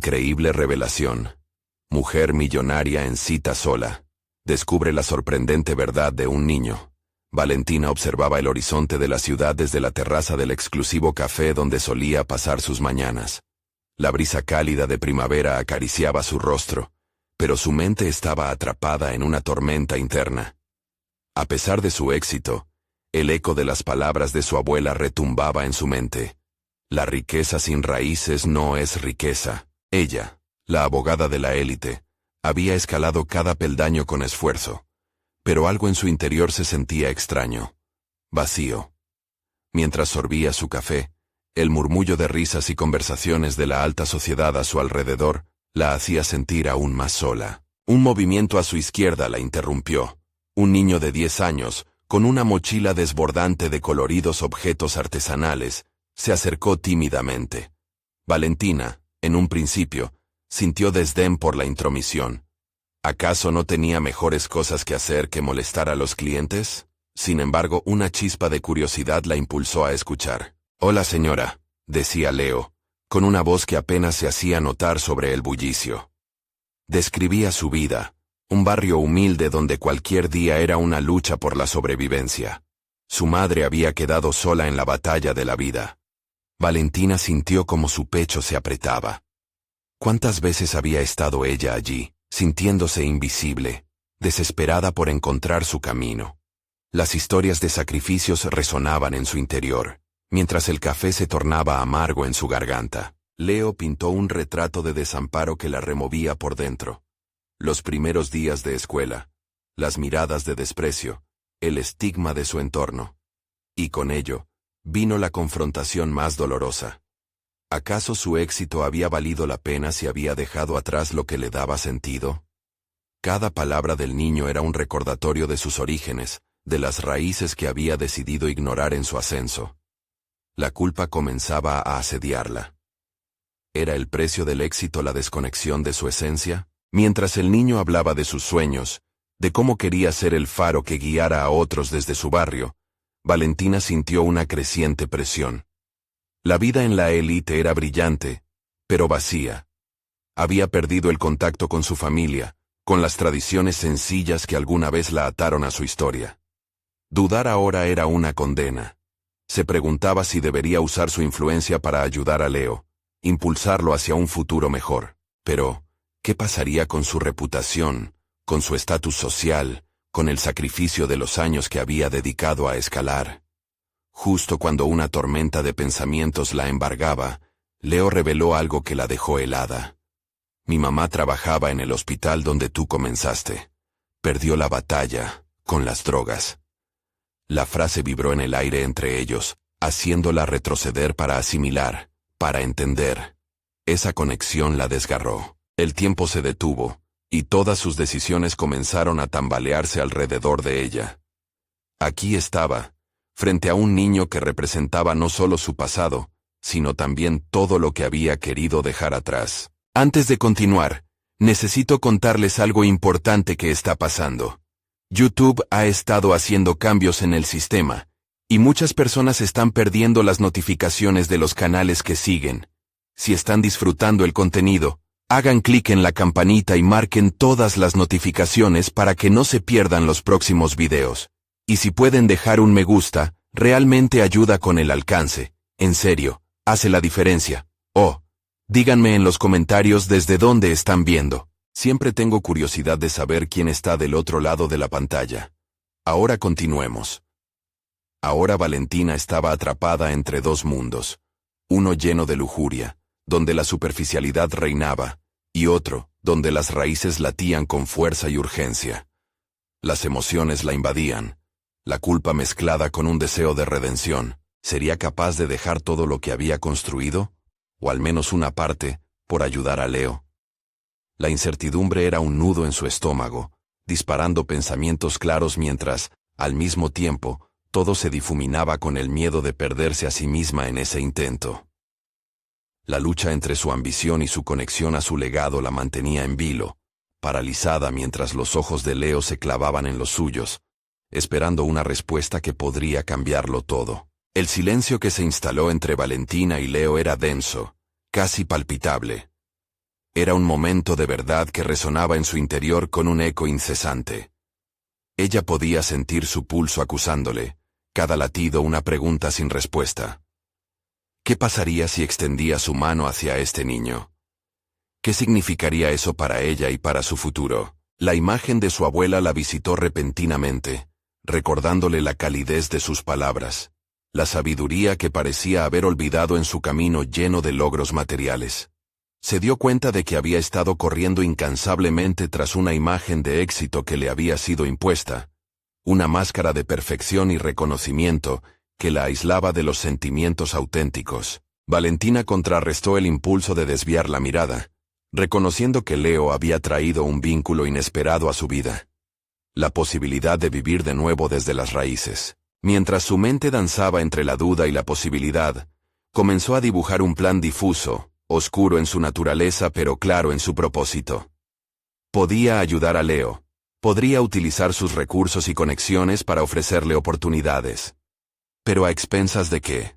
Increíble revelación. Mujer millonaria en cita sola. Descubre la sorprendente verdad de un niño. Valentina observaba el horizonte de la ciudad desde la terraza del exclusivo café donde solía pasar sus mañanas. La brisa cálida de primavera acariciaba su rostro, pero su mente estaba atrapada en una tormenta interna. A pesar de su éxito, el eco de las palabras de su abuela retumbaba en su mente. La riqueza sin raíces no es riqueza. Ella, la abogada de la élite, había escalado cada peldaño con esfuerzo, pero algo en su interior se sentía extraño, vacío. Mientras sorbía su café, el murmullo de risas y conversaciones de la alta sociedad a su alrededor la hacía sentir aún más sola. Un movimiento a su izquierda la interrumpió. Un niño de 10 años, con una mochila desbordante de coloridos objetos artesanales, se acercó tímidamente. Valentina, en un principio, sintió desdén por la intromisión. ¿Acaso no tenía mejores cosas que hacer que molestar a los clientes? Sin embargo, una chispa de curiosidad la impulsó a escuchar. «Hola señora», decía Leo, con una voz que apenas se hacía notar sobre el bullicio. Describía su vida, un barrio humilde donde cualquier día era una lucha por la sobrevivencia. Su madre había quedado sola en la batalla de la vida. Valentina sintió como su pecho se apretaba. ¿Cuántas veces había estado ella allí, sintiéndose invisible, desesperada por encontrar su camino? Las historias de sacrificios resonaban en su interior, mientras el café se tornaba amargo en su garganta. Leo pintó un retrato de desamparo que la removía por dentro. Los primeros días de escuela, las miradas de desprecio, el estigma de su entorno. Y con ello, vino la confrontación más dolorosa. ¿Acaso su éxito había valido la pena si había dejado atrás lo que le daba sentido? Cada palabra del niño era un recordatorio de sus orígenes, de las raíces que había decidido ignorar en su ascenso. La culpa comenzaba a asediarla. ¿Era el precio del éxito la desconexión de su esencia? Mientras el niño hablaba de sus sueños, de cómo quería ser el faro que guiara a otros desde su barrio, Valentina sintió una creciente presión. La vida en la élite era brillante, pero vacía. Había perdido el contacto con su familia, con las tradiciones sencillas que alguna vez la ataron a su historia. Dudar ahora era una condena. Se preguntaba si debería usar su influencia para ayudar a Leo, impulsarlo hacia un futuro mejor. Pero, ¿qué pasaría con su reputación, con su estatus social, con el sacrificio de los años que había dedicado a escalar? Justo cuando una tormenta de pensamientos la embargaba, Leo reveló algo que la dejó helada. Mi mamá trabajaba en el hospital donde tú comenzaste. Perdió la batalla, con las drogas. La frase vibró en el aire entre ellos, haciéndola retroceder para asimilar, para entender. Esa conexión la desgarró. El tiempo se detuvo, y todas sus decisiones comenzaron a tambalearse alrededor de ella. Aquí estaba, frente a un niño que representaba no solo su pasado, sino también todo lo que había querido dejar atrás. Antes de continuar, necesito contarles algo importante que está pasando. YouTube ha estado haciendo cambios en el sistema, y muchas personas están perdiendo las notificaciones de los canales que siguen. Si están disfrutando el contenido, hagan clic en la campanita y marquen todas las notificaciones para que no se pierdan los próximos videos. Y si pueden dejar un me gusta, realmente ayuda con el alcance. En serio, hace la diferencia. Oh, díganme en los comentarios desde dónde están viendo. Siempre tengo curiosidad de saber quién está del otro lado de la pantalla. Ahora continuemos. Ahora Valentina estaba atrapada entre dos mundos. Uno lleno de lujuria, donde la superficialidad reinaba, y otro, donde las raíces latían con fuerza y urgencia. Las emociones la invadían. La culpa mezclada con un deseo de redención. ¿Sería capaz de dejar todo lo que había construido? O al menos una parte, por ayudar a Leo. La incertidumbre era un nudo en su estómago, disparando pensamientos claros mientras, al mismo tiempo, todo se difuminaba con el miedo de perderse a sí misma en ese intento. La lucha entre su ambición y su conexión a su legado la mantenía en vilo, paralizada mientras los ojos de Leo se clavaban en los suyos, esperando una respuesta que podría cambiarlo todo. El silencio que se instaló entre Valentina y Leo era denso, casi palpitable. Era un momento de verdad que resonaba en su interior con un eco incesante. Ella podía sentir su pulso acusándole, cada latido una pregunta sin respuesta. ¿Qué pasaría si extendía su mano hacia este niño? ¿Qué significaría eso para ella y para su futuro? La imagen de su abuela la visitó repentinamente, recordándole la calidez de sus palabras, la sabiduría que parecía haber olvidado en su camino lleno de logros materiales. Se dio cuenta de que había estado corriendo incansablemente tras una imagen de éxito que le había sido impuesta, una máscara de perfección y reconocimiento que la aislaba de los sentimientos auténticos. Valentina contrarrestó el impulso de desviar la mirada, reconociendo que Leo había traído un vínculo inesperado a su vida. La posibilidad de vivir de nuevo desde las raíces. Mientras su mente danzaba entre la duda y la posibilidad, comenzó a dibujar un plan difuso, oscuro en su naturaleza pero claro en su propósito. Podía ayudar a Leo. Podría utilizar sus recursos y conexiones para ofrecerle oportunidades. ¿Pero a expensas de qué?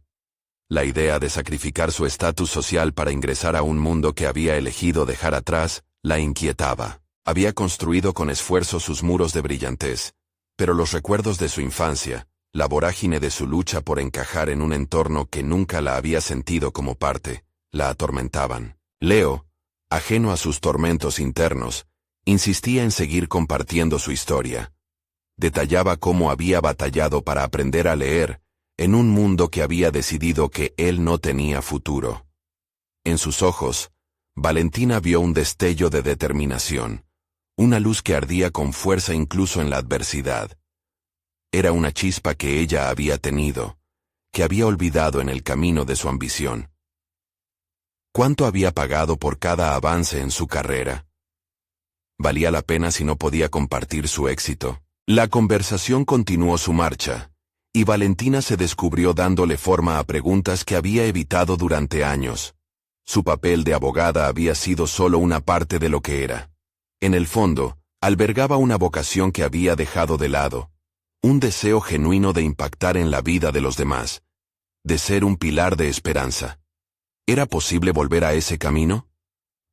La idea de sacrificar su estatus social para ingresar a un mundo que había elegido dejar atrás, la inquietaba. Había construido con esfuerzo sus muros de brillantez, pero los recuerdos de su infancia, la vorágine de su lucha por encajar en un entorno que nunca la había sentido como parte, la atormentaban. Leo, ajeno a sus tormentos internos, insistía en seguir compartiendo su historia. Detallaba cómo había batallado para aprender a leer, en un mundo que había decidido que él no tenía futuro. En sus ojos, Valentina vio un destello de determinación, una luz que ardía con fuerza incluso en la adversidad. Era una chispa que ella había tenido, que había olvidado en el camino de su ambición. ¿Cuánto había pagado por cada avance en su carrera? ¿Valía la pena si no podía compartir su éxito? La conversación continuó su marcha, y Valentina se descubrió dándole forma a preguntas que había evitado durante años. Su papel de abogada había sido solo una parte de lo que era. En el fondo, albergaba una vocación que había dejado de lado, un deseo genuino de impactar en la vida de los demás, de ser un pilar de esperanza. ¿Era posible volver a ese camino?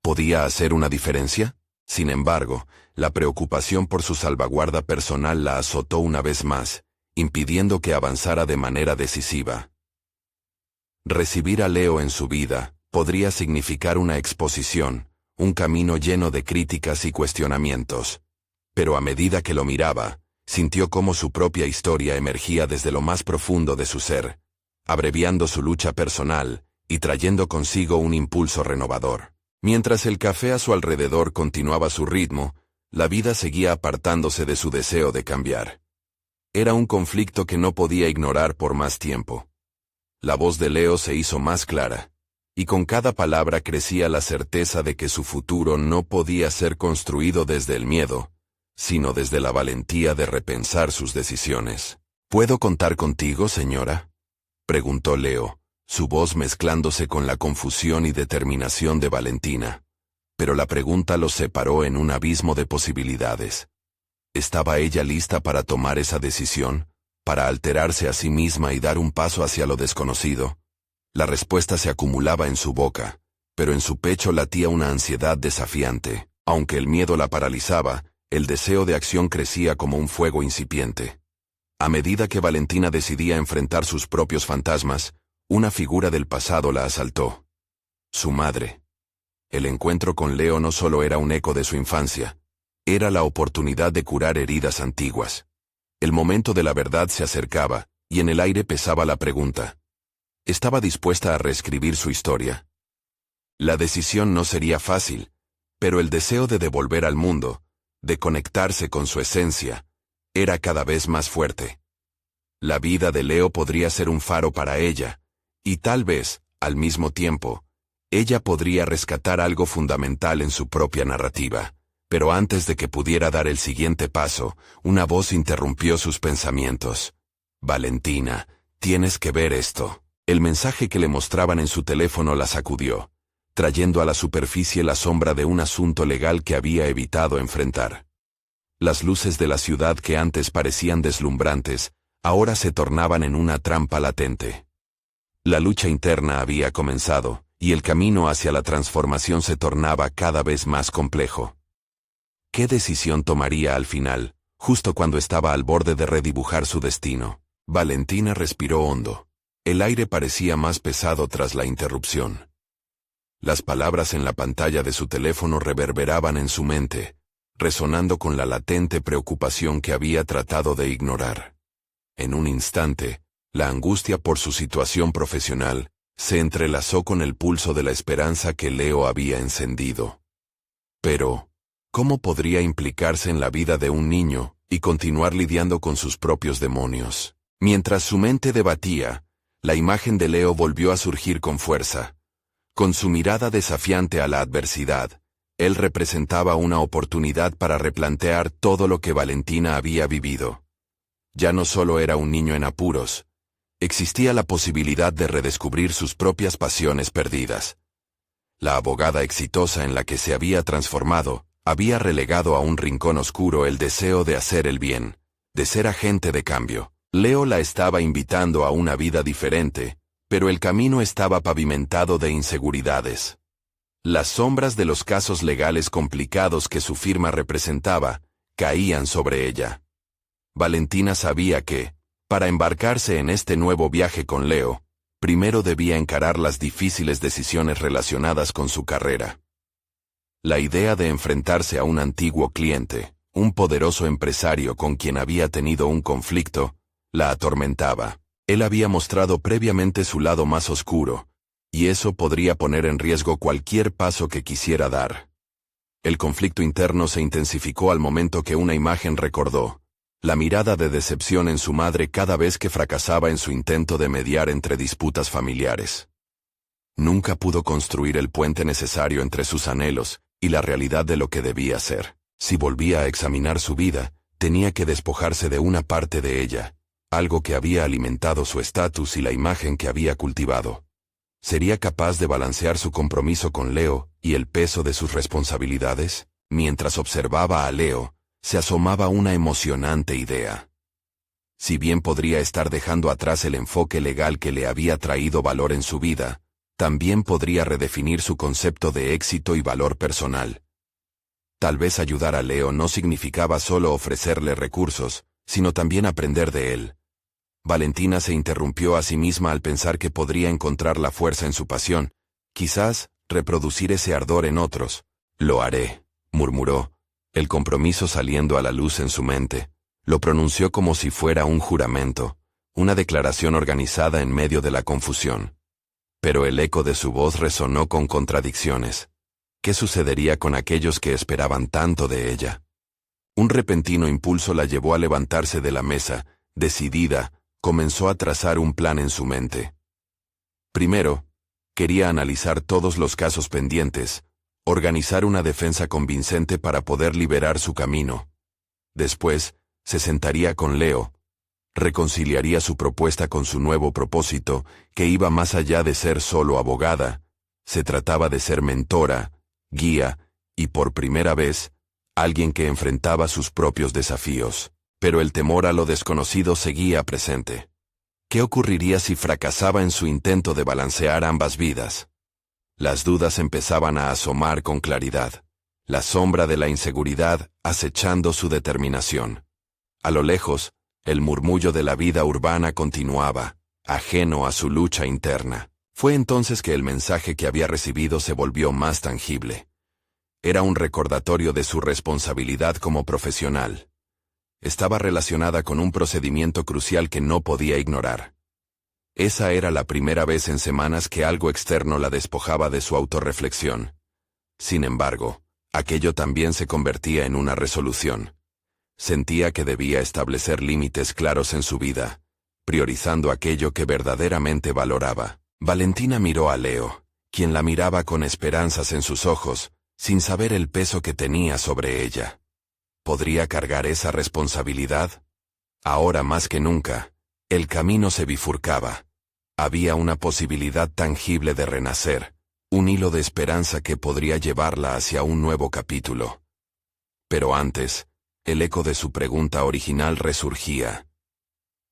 ¿Podía hacer una diferencia? Sin embargo, la preocupación por su salvaguarda personal la azotó una vez más, impidiendo que avanzara de manera decisiva. Recibir a Leo en su vida podría significar una exposición, un camino lleno de críticas y cuestionamientos. Pero a medida que lo miraba, sintió cómo su propia historia emergía desde lo más profundo de su ser, abreviando su lucha personal y trayendo consigo un impulso renovador. Mientras el café a su alrededor continuaba su ritmo, la vida seguía apartándose de su deseo de cambiar. Era un conflicto que no podía ignorar por más tiempo. La voz de Leo se hizo más clara, y con cada palabra crecía la certeza de que su futuro no podía ser construido desde el miedo, sino desde la valentía de repensar sus decisiones. ¿Puedo contar contigo, señora?, preguntó Leo, su voz mezclándose con la confusión y determinación de Valentina. Pero la pregunta los separó en un abismo de posibilidades. ¿Estaba ella lista para tomar esa decisión, para alterarse a sí misma y dar un paso hacia lo desconocido? La respuesta se acumulaba en su boca, pero en su pecho latía una ansiedad desafiante. Aunque el miedo la paralizaba, el deseo de acción crecía como un fuego incipiente. A medida que Valentina decidía enfrentar sus propios fantasmas, una figura del pasado la asaltó. Su madre. El encuentro con Leo no solo era un eco de su infancia, era la oportunidad de curar heridas antiguas. El momento de la verdad se acercaba, y en el aire pesaba la pregunta. ¿Estaba dispuesta a reescribir su historia? La decisión no sería fácil, pero el deseo de devolver al mundo, de conectarse con su esencia, era cada vez más fuerte. La vida de Leo podría ser un faro para ella, y tal vez, al mismo tiempo, ella podría rescatar algo fundamental en su propia narrativa. Pero antes de que pudiera dar el siguiente paso, una voz interrumpió sus pensamientos. Valentina, tienes que ver esto. El mensaje que le mostraban en su teléfono la sacudió, trayendo a la superficie la sombra de un asunto legal que había evitado enfrentar. Las luces de la ciudad que antes parecían deslumbrantes, ahora se tornaban en una trampa latente. La lucha interna había comenzado, y el camino hacia la transformación se tornaba cada vez más complejo. ¿Qué decisión tomaría al final, justo cuando estaba al borde de redibujar su destino? Valentina respiró hondo. El aire parecía más pesado tras la interrupción. Las palabras en la pantalla de su teléfono reverberaban en su mente, resonando con la latente preocupación que había tratado de ignorar. En un instante, la angustia por su situación profesional se entrelazó con el pulso de la esperanza que Leo había encendido. Pero, ¿cómo podría implicarse en la vida de un niño y continuar lidiando con sus propios demonios? Mientras su mente debatía, la imagen de Leo volvió a surgir con fuerza. Con su mirada desafiante a la adversidad, él representaba una oportunidad para replantear todo lo que Valentina había vivido. Ya no solo era un niño en apuros, existía la posibilidad de redescubrir sus propias pasiones perdidas. La abogada exitosa en la que se había transformado, había relegado a un rincón oscuro el deseo de hacer el bien, de ser agente de cambio. Leo la estaba invitando a una vida diferente, pero el camino estaba pavimentado de inseguridades. Las sombras de los casos legales complicados que su firma representaba, caían sobre ella. Valentina sabía que, para embarcarse en este nuevo viaje con Leo, primero debía encarar las difíciles decisiones relacionadas con su carrera. La idea de enfrentarse a un antiguo cliente, un poderoso empresario con quien había tenido un conflicto, la atormentaba. Él había mostrado previamente su lado más oscuro, y eso podría poner en riesgo cualquier paso que quisiera dar. El conflicto interno se intensificó al momento que una imagen recordó la mirada de decepción en su madre cada vez que fracasaba en su intento de mediar entre disputas familiares. Nunca pudo construir el puente necesario entre sus anhelos y la realidad de lo que debía ser. Si volvía a examinar su vida, tenía que despojarse de una parte de ella, algo que había alimentado su estatus y la imagen que había cultivado. ¿Sería capaz de balancear su compromiso con Leo y el peso de sus responsabilidades? Mientras observaba a Leo, se asomaba una emocionante idea. Si bien podría estar dejando atrás el enfoque legal que le había traído valor en su vida, también podría redefinir su concepto de éxito y valor personal. Tal vez ayudar a Leo no significaba solo ofrecerle recursos, sino también aprender de él. Valentina se interrumpió a sí misma al pensar que podría encontrar la fuerza en su pasión, quizás reproducir ese ardor en otros. «Lo haré», murmuró, el compromiso saliendo a la luz en su mente. Lo pronunció como si fuera un juramento, una declaración organizada en medio de la confusión. Pero el eco de su voz resonó con contradicciones. ¿Qué sucedería con aquellos que esperaban tanto de ella? Un repentino impulso la llevó a levantarse de la mesa, decidida. Comenzó a trazar un plan en su mente. Primero, quería analizar todos los casos pendientes, organizar una defensa convincente para poder liberar su camino. Después, se sentaría con Leo, reconciliaría su propuesta con su nuevo propósito, que iba más allá de ser solo abogada. Se trataba de ser mentora, guía, y por primera vez, alguien que enfrentaba sus propios desafíos. Pero el temor a lo desconocido seguía presente. ¿Qué ocurriría si fracasaba en su intento de balancear ambas vidas? Las dudas empezaban a asomar con claridad, la sombra de la inseguridad acechando su determinación. A lo lejos, el murmullo de la vida urbana continuaba, ajeno a su lucha interna. Fue entonces que el mensaje que había recibido se volvió más tangible. Era un recordatorio de su responsabilidad como profesional. Estaba relacionada con un procedimiento crucial que no podía ignorar. Esa era la primera vez en semanas que algo externo la despojaba de su autorreflexión. Sin embargo, aquello también se convertía en una resolución. Sentía que debía establecer límites claros en su vida, priorizando aquello que verdaderamente valoraba. Valentina miró a Leo, quien la miraba con esperanzas en sus ojos, sin saber el peso que tenía sobre ella. ¿Podría cargar esa responsabilidad? Ahora más que nunca, el camino se bifurcaba. Había una posibilidad tangible de renacer, un hilo de esperanza que podría llevarla hacia un nuevo capítulo. Pero antes, el eco de su pregunta original resurgía.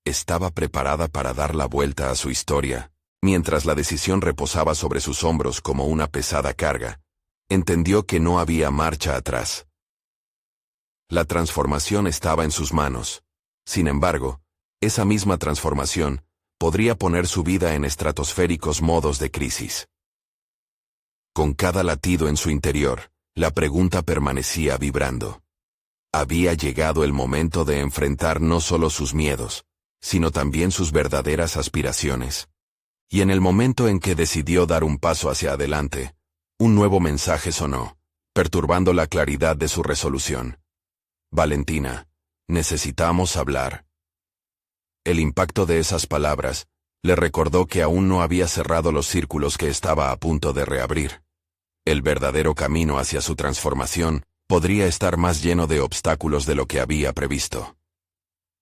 ¿Estaba preparada para dar la vuelta a su historia? Mientras la decisión reposaba sobre sus hombros como una pesada carga, entendió que no había marcha atrás. La transformación estaba en sus manos. Sin embargo, esa misma transformación podría poner su vida en estratosféricos modos de crisis. Con cada latido en su interior, la pregunta permanecía vibrando. Había llegado el momento de enfrentar no solo sus miedos, sino también sus verdaderas aspiraciones. Y en el momento en que decidió dar un paso hacia adelante, un nuevo mensaje sonó, perturbando la claridad de su resolución. Valentina, necesitamos hablar. El impacto de esas palabras le recordó que aún no había cerrado los círculos que estaba a punto de reabrir. El verdadero camino hacia su transformación podría estar más lleno de obstáculos de lo que había previsto.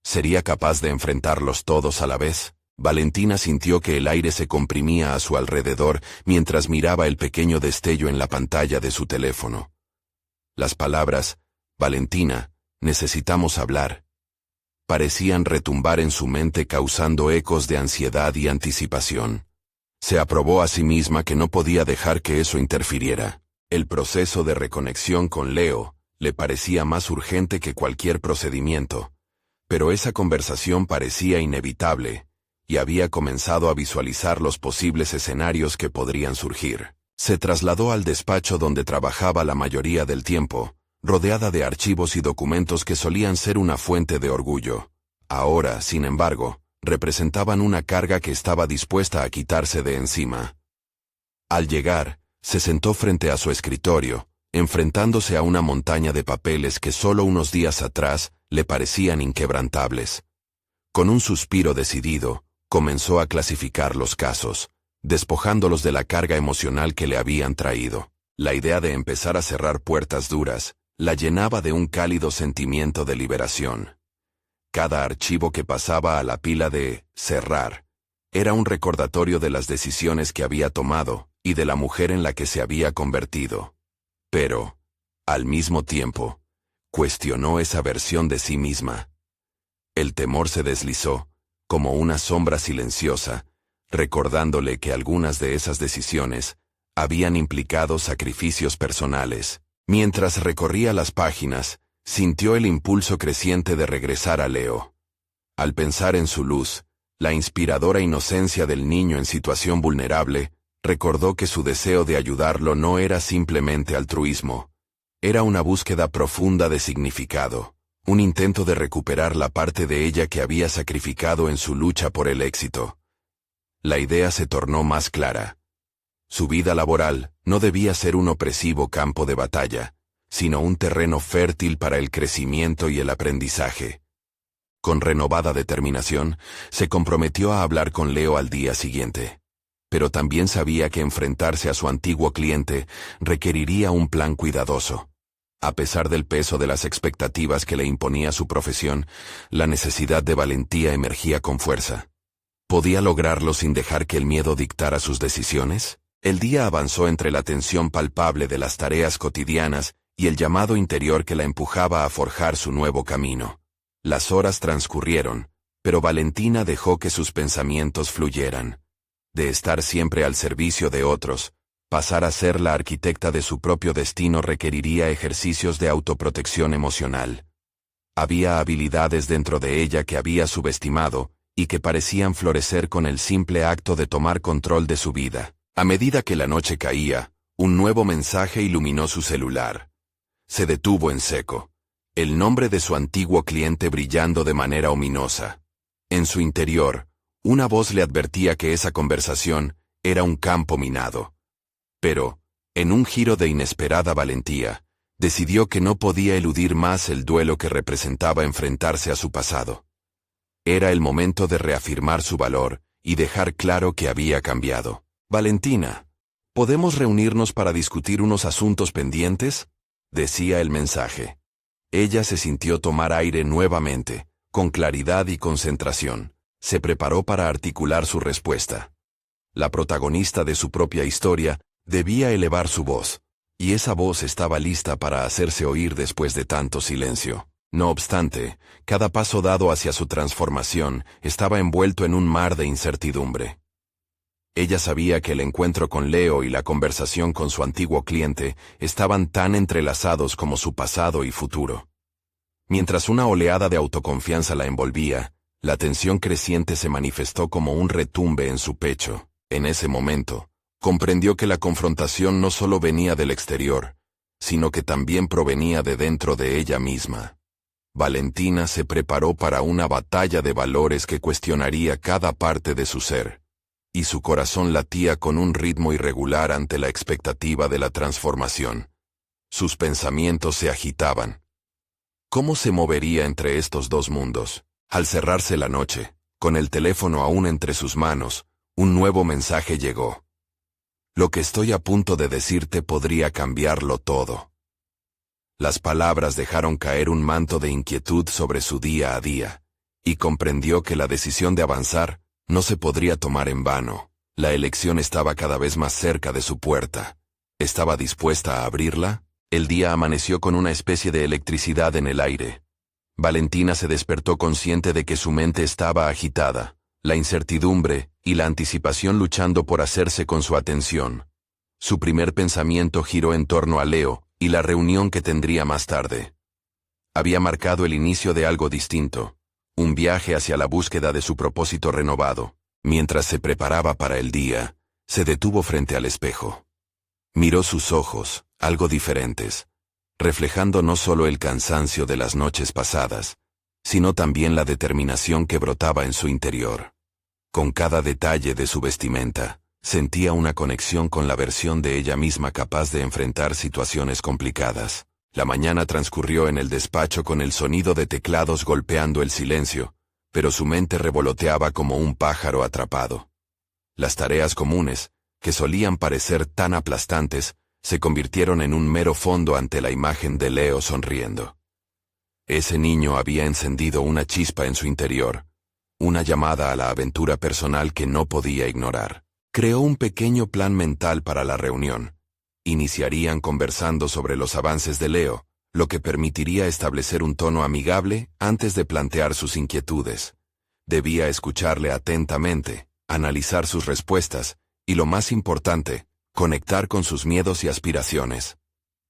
¿Sería capaz de enfrentarlos todos a la vez? Valentina sintió que el aire se comprimía a su alrededor mientras miraba el pequeño destello en la pantalla de su teléfono. Las palabras, Valentina, necesitamos hablar, parecían retumbar en su mente causando ecos de ansiedad y anticipación. Se aprobó a sí misma que no podía dejar que eso interfiriera. El proceso de reconexión con Leo le parecía más urgente que cualquier procedimiento, pero esa conversación parecía inevitable, y había comenzado a visualizar los posibles escenarios que podrían surgir. Se trasladó al despacho donde trabajaba la mayoría del tiempo, rodeada de archivos y documentos que solían ser una fuente de orgullo. Ahora, sin embargo, representaban una carga que estaba dispuesta a quitarse de encima. Al llegar, se sentó frente a su escritorio, enfrentándose a una montaña de papeles que solo unos días atrás le parecían inquebrantables. Con un suspiro decidido, comenzó a clasificar los casos, despojándolos de la carga emocional que le habían traído. La idea de empezar a cerrar puertas duras la llenaba de un cálido sentimiento de liberación. Cada archivo que pasaba a la pila de cerrar era un recordatorio de las decisiones que había tomado y de la mujer en la que se había convertido. Pero, al mismo tiempo, cuestionó esa versión de sí misma. El temor se deslizó, como una sombra silenciosa, recordándole que algunas de esas decisiones habían implicado sacrificios personales. Mientras recorría las páginas, sintió el impulso creciente de regresar a Leo. Al pensar en su luz, la inspiradora inocencia del niño en situación vulnerable, recordó que su deseo de ayudarlo no era simplemente altruismo. Era una búsqueda profunda de significado, un intento de recuperar la parte de ella que había sacrificado en su lucha por el éxito. La idea se tornó más clara. Su vida laboral no debía ser un opresivo campo de batalla, sino un terreno fértil para el crecimiento y el aprendizaje. Con renovada determinación, se comprometió a hablar con Leo al día siguiente. Pero también sabía que enfrentarse a su antiguo cliente requeriría un plan cuidadoso. A pesar del peso de las expectativas que le imponía su profesión, la necesidad de valentía emergía con fuerza. ¿Podía lograrlo sin dejar que el miedo dictara sus decisiones? El día avanzó entre la tensión palpable de las tareas cotidianas y el llamado interior que la empujaba a forjar su nuevo camino. Las horas transcurrieron, pero Valentina dejó que sus pensamientos fluyeran. De estar siempre al servicio de otros, pasar a ser la arquitecta de su propio destino requeriría ejercicios de autoprotección emocional. Había habilidades dentro de ella que había subestimado y que parecían florecer con el simple acto de tomar control de su vida. A medida que la noche caía, un nuevo mensaje iluminó su celular. Se detuvo en seco, el nombre de su antiguo cliente brillando de manera ominosa. En su interior, una voz le advertía que esa conversación era un campo minado. Pero, en un giro de inesperada valentía, decidió que no podía eludir más el duelo que representaba enfrentarse a su pasado. Era el momento de reafirmar su valor y dejar claro que había cambiado. «Valentina, ¿podemos reunirnos para discutir unos asuntos pendientes?», decía el mensaje. Ella se sintió tomar aire nuevamente, con claridad y concentración. Se preparó para articular su respuesta. La protagonista de su propia historia debía elevar su voz, y esa voz estaba lista para hacerse oír después de tanto silencio. No obstante, cada paso dado hacia su transformación estaba envuelto en un mar de incertidumbre. Ella sabía que el encuentro con Leo y la conversación con su antiguo cliente estaban tan entrelazados como su pasado y futuro. Mientras una oleada de autoconfianza la envolvía, la tensión creciente se manifestó como un retumbe en su pecho. En ese momento, comprendió que la confrontación no solo venía del exterior, sino que también provenía de dentro de ella misma. Valentina se preparó para una batalla de valores que cuestionaría cada parte de su ser, y su corazón latía con un ritmo irregular ante la expectativa de la transformación. Sus pensamientos se agitaban. ¿Cómo se movería entre estos dos mundos? Al cerrarse la noche, con el teléfono aún entre sus manos, un nuevo mensaje llegó. Lo que estoy a punto de decirte podría cambiarlo todo. Las palabras dejaron caer un manto de inquietud sobre su día a día, y comprendió que la decisión de avanzar no se podría tomar en vano. La elección estaba cada vez más cerca de su puerta. ¿Estaba dispuesta a abrirla? El día amaneció con una especie de electricidad en el aire. Valentina se despertó consciente de que su mente estaba agitada, la incertidumbre y la anticipación luchando por hacerse con su atención. Su primer pensamiento giró en torno a Leo y la reunión que tendría más tarde. Había marcado el inicio de algo distinto, un viaje hacia la búsqueda de su propósito renovado. Mientras se preparaba para el día, se detuvo frente al espejo. Miró sus ojos, algo diferentes, reflejando no solo el cansancio de las noches pasadas, sino también la determinación que brotaba en su interior. Con cada detalle de su vestimenta, sentía una conexión con la versión de ella misma capaz de enfrentar situaciones complicadas. La mañana transcurrió en el despacho con el sonido de teclados golpeando el silencio, pero su mente revoloteaba como un pájaro atrapado. Las tareas comunes, que solían parecer tan aplastantes, se convirtieron en un mero fondo ante la imagen de Leo sonriendo. Ese niño había encendido una chispa en su interior, una llamada a la aventura personal que no podía ignorar. Creó un pequeño plan mental para la reunión. Iniciarían conversando sobre los avances de Leo, lo que permitiría establecer un tono amigable antes de plantear sus inquietudes. Debía escucharle atentamente, analizar sus respuestas, y lo más importante, conectar con sus miedos y aspiraciones.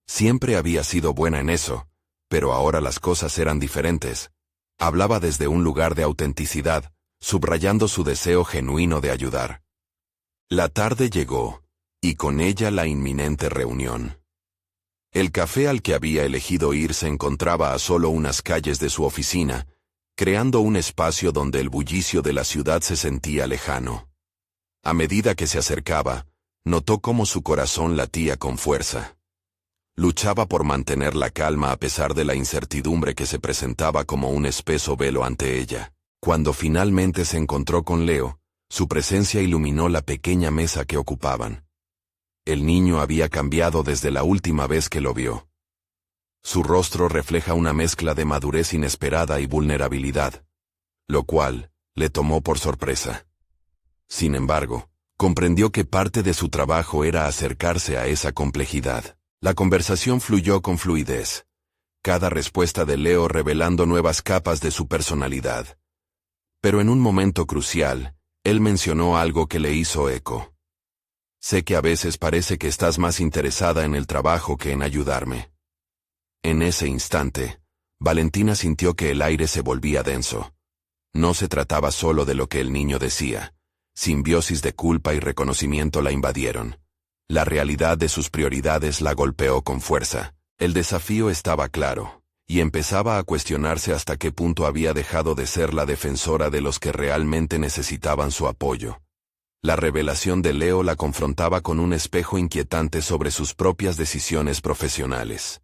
Siempre había sido buena en eso, pero ahora las cosas eran diferentes. Hablaba desde un lugar de autenticidad, subrayando su deseo genuino de ayudar. La tarde llegó, y con ella la inminente reunión. El café al que había elegido ir se encontraba a solo unas calles de su oficina, creando un espacio donde el bullicio de la ciudad se sentía lejano. A medida que se acercaba, notó cómo su corazón latía con fuerza. Luchaba por mantener la calma a pesar de la incertidumbre que se presentaba como un espeso velo ante ella. Cuando finalmente se encontró con Leo, su presencia iluminó la pequeña mesa que ocupaban. El niño había cambiado desde la última vez que lo vio. Su rostro refleja una mezcla de madurez inesperada y vulnerabilidad, lo cual le tomó por sorpresa. Sin embargo, comprendió que parte de su trabajo era acercarse a esa complejidad. La conversación fluyó con fluidez, cada respuesta de Leo revelando nuevas capas de su personalidad. Pero en un momento crucial, él mencionó algo que le hizo eco. Sé que a veces parece que estás más interesada en el trabajo que en ayudarme. En ese instante, Valentina sintió que el aire se volvía denso. No se trataba solo de lo que el niño decía. Simbiosis de culpa y reconocimiento la invadieron. La realidad de sus prioridades la golpeó con fuerza. El desafío estaba claro, y empezaba a cuestionarse hasta qué punto había dejado de ser la defensora de los que realmente necesitaban su apoyo. La revelación de Leo la confrontaba con un espejo inquietante sobre sus propias decisiones profesionales.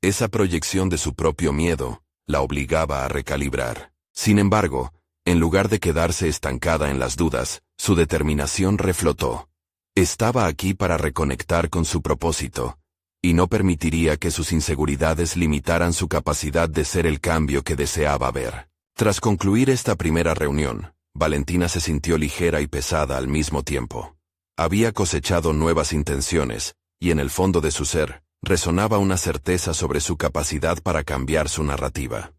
Esa proyección de su propio miedo la obligaba a recalibrar. Sin embargo, en lugar de quedarse estancada en las dudas, su determinación reflotó. Estaba aquí para reconectar con su propósito, y no permitiría que sus inseguridades limitaran su capacidad de ser el cambio que deseaba ver. Tras concluir esta primera reunión, Valentina se sintió ligera y pesada al mismo tiempo. Había cosechado nuevas intenciones, y en el fondo de su ser, resonaba una certeza sobre su capacidad para cambiar su narrativa.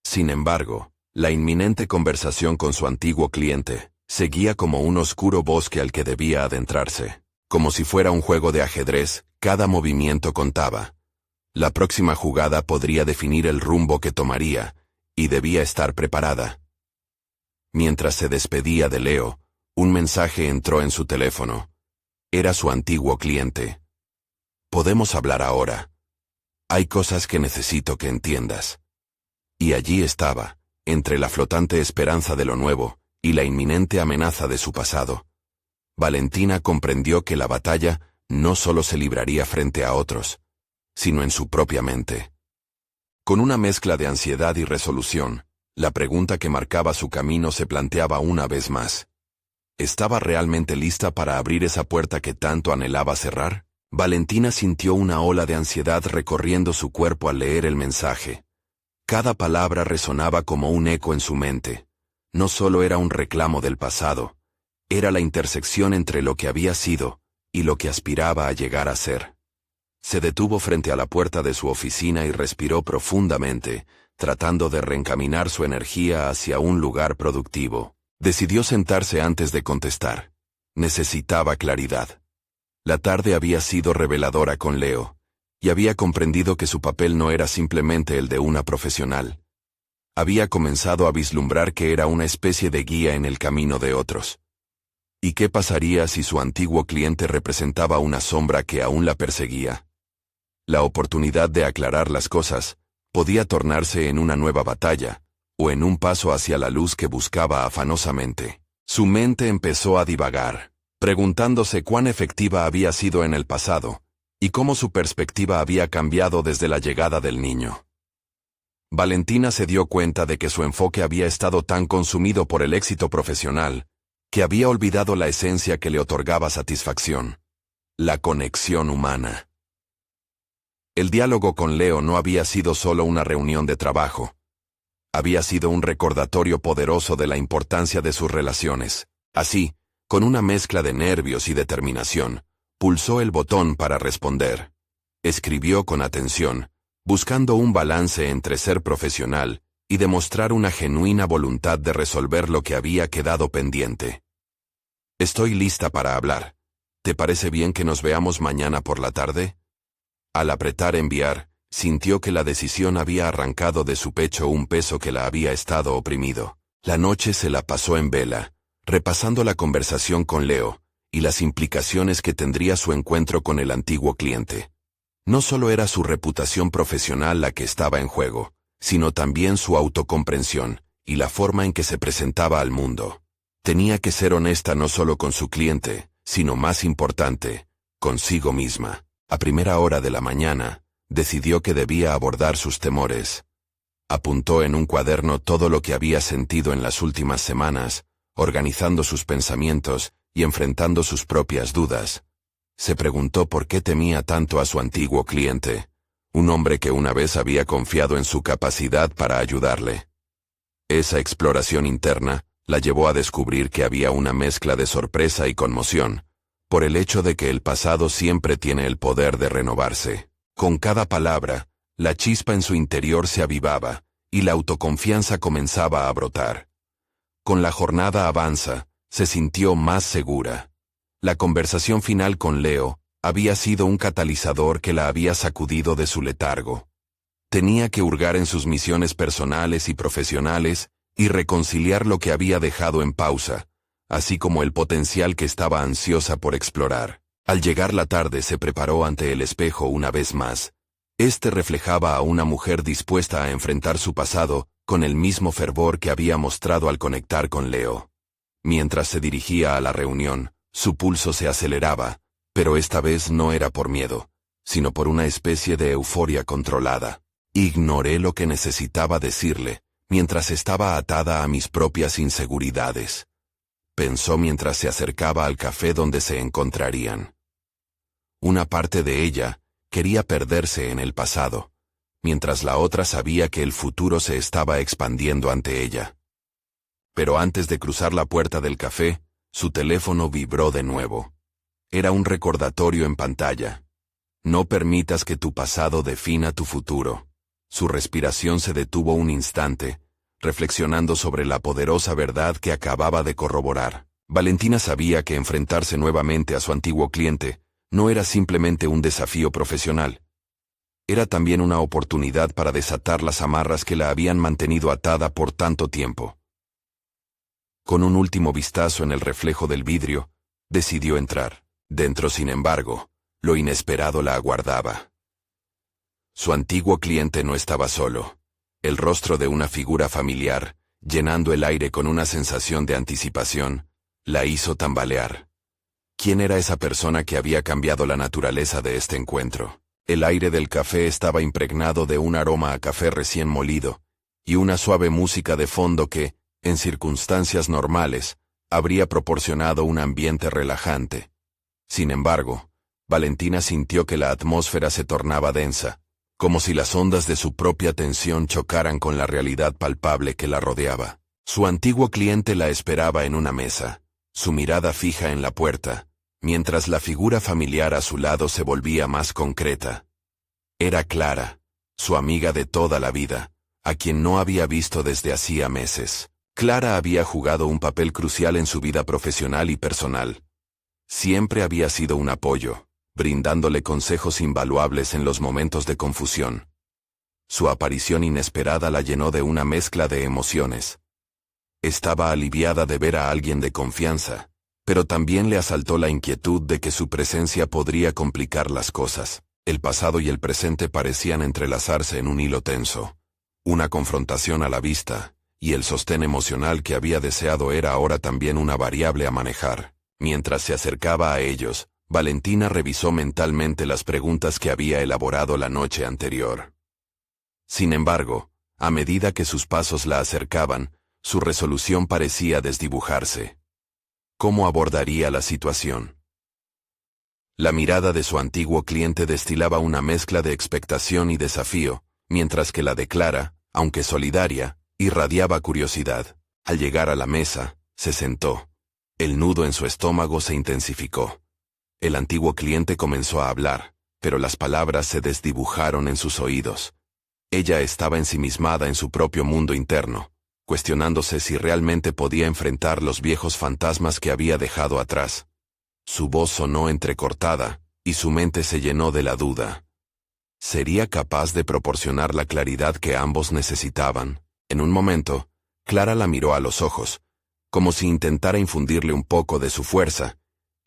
Sin embargo, la inminente conversación con su antiguo cliente Seguía como un oscuro bosque al que debía adentrarse. Como si fuera un juego de ajedrez, cada movimiento contaba. La próxima jugada podría definir el rumbo que tomaría, y debía estar preparada. Mientras se despedía de Leo, un mensaje entró en su teléfono. Era su antiguo cliente. «Podemos hablar ahora. Hay cosas que necesito que entiendas». Y allí estaba, entre la flotante esperanza de lo nuevo y la inminente amenaza de su pasado. Valentina comprendió que la batalla no solo se libraría frente a otros, sino en su propia mente. Con una mezcla de ansiedad y resolución, la pregunta que marcaba su camino se planteaba una vez más. ¿Estaba realmente lista para abrir esa puerta que tanto anhelaba cerrar? Valentina sintió una ola de ansiedad recorriendo su cuerpo al leer el mensaje. Cada palabra resonaba como un eco en su mente. No solo era un reclamo del pasado, era la intersección entre lo que había sido y lo que aspiraba a llegar a ser. Se detuvo frente a la puerta de su oficina y respiró profundamente, tratando de reencaminar su energía hacia un lugar productivo. Decidió sentarse antes de contestar. Necesitaba claridad. La tarde había sido reveladora con Leo, y había comprendido que su papel no era simplemente el de una profesional. Había comenzado a vislumbrar que era una especie de guía en el camino de otros. ¿Y qué pasaría si su antiguo cliente representaba una sombra que aún la perseguía? La oportunidad de aclarar las cosas podía tornarse en una nueva batalla, o en un paso hacia la luz que buscaba afanosamente. Su mente empezó a divagar, preguntándose cuán efectiva había sido en el pasado, y cómo su perspectiva había cambiado desde la llegada del niño. Valentina se dio cuenta de que su enfoque había estado tan consumido por el éxito profesional, que había olvidado la esencia que le otorgaba satisfacción: la conexión humana. El diálogo con Leo no había sido solo una reunión de trabajo. Había sido un recordatorio poderoso de la importancia de sus relaciones. Así, con una mezcla de nervios y determinación, pulsó el botón para responder. Escribió con atención, buscando un balance entre ser profesional y demostrar una genuina voluntad de resolver lo que había quedado pendiente. «Estoy lista para hablar. ¿Te parece bien que nos veamos mañana por la tarde?» Al apretar enviar, sintió que la decisión había arrancado de su pecho un peso que la había estado oprimido. La noche se la pasó en vela, repasando la conversación con Leo y las implicaciones que tendría su encuentro con el antiguo cliente. No solo era su reputación profesional la que estaba en juego, sino también su autocomprensión y la forma en que se presentaba al mundo. Tenía que ser honesta no solo con su cliente, sino más importante, consigo misma. A primera hora de la mañana, decidió que debía abordar sus temores. Apuntó en un cuaderno todo lo que había sentido en las últimas semanas, organizando sus pensamientos y enfrentando sus propias dudas. Se preguntó por qué temía tanto a su antiguo cliente, un hombre que una vez había confiado en su capacidad para ayudarle. Esa exploración interna la llevó a descubrir que había una mezcla de sorpresa y conmoción, por el hecho de que el pasado siempre tiene el poder de renovarse. Con cada palabra, la chispa en su interior se avivaba, y la autoconfianza comenzaba a brotar. Con la jornada avanza, se sintió más segura. La conversación final con Leo había sido un catalizador que la había sacudido de su letargo. Tenía que hurgar en sus misiones personales y profesionales y reconciliar lo que había dejado en pausa, así como el potencial que estaba ansiosa por explorar. Al llegar la tarde se preparó ante el espejo una vez más. Este reflejaba a una mujer dispuesta a enfrentar su pasado con el mismo fervor que había mostrado al conectar con Leo. Mientras se dirigía a la reunión, su pulso se aceleraba, pero esta vez no era por miedo, sino por una especie de euforia controlada. Ignoré lo que necesitaba decirle, mientras estaba atada a mis propias inseguridades, pensó mientras se acercaba al café donde se encontrarían. Una parte de ella quería perderse en el pasado, mientras la otra sabía que el futuro se estaba expandiendo ante ella. Pero antes de cruzar la puerta del café, su teléfono vibró de nuevo. Era un recordatorio en pantalla. No permitas que tu pasado defina tu futuro. Su respiración se detuvo un instante, reflexionando sobre la poderosa verdad que acababa de corroborar. Valentina sabía que enfrentarse nuevamente a su antiguo cliente no era simplemente un desafío profesional. Era también una oportunidad para desatar las amarras que la habían mantenido atada por tanto tiempo. Con un último vistazo en el reflejo del vidrio, decidió entrar. Dentro, sin embargo, lo inesperado la aguardaba. Su antiguo cliente no estaba solo. El rostro de una figura familiar, llenando el aire con una sensación de anticipación, la hizo tambalear. ¿Quién era esa persona que había cambiado la naturaleza de este encuentro? El aire del café estaba impregnado de un aroma a café recién molido, y una suave música de fondo que, en circunstancias normales, habría proporcionado un ambiente relajante. Sin embargo, Valentina sintió que la atmósfera se tornaba densa, como si las ondas de su propia tensión chocaran con la realidad palpable que la rodeaba. Su antiguo cliente la esperaba en una mesa, su mirada fija en la puerta, mientras la figura familiar a su lado se volvía más concreta. Era Clara, su amiga de toda la vida, a quien no había visto desde hacía meses. Clara había jugado un papel crucial en su vida profesional y personal. Siempre había sido un apoyo, brindándole consejos invaluables en los momentos de confusión. Su aparición inesperada la llenó de una mezcla de emociones. Estaba aliviada de ver a alguien de confianza, pero también le asaltó la inquietud de que su presencia podría complicar las cosas. El pasado y el presente parecían entrelazarse en un hilo tenso. Una confrontación a la vista, y el sostén emocional que había deseado era ahora también una variable a manejar. Mientras se acercaba a ellos, Valentina revisó mentalmente las preguntas que había elaborado la noche anterior. Sin embargo, a medida que sus pasos la acercaban, su resolución parecía desdibujarse. ¿Cómo abordaría la situación? La mirada de su antiguo cliente destilaba una mezcla de expectación y desafío, mientras que la de Clara, aunque solidaria, irradiaba curiosidad. Al llegar a la mesa, se sentó. El nudo en su estómago se intensificó. El antiguo cliente comenzó a hablar, pero las palabras se desdibujaron en sus oídos. Ella estaba ensimismada en su propio mundo interno, cuestionándose si realmente podía enfrentar los viejos fantasmas que había dejado atrás. Su voz sonó entrecortada, y su mente se llenó de la duda. ¿Sería capaz de proporcionar la claridad que ambos necesitaban? En un momento, Clara la miró a los ojos, como si intentara infundirle un poco de su fuerza,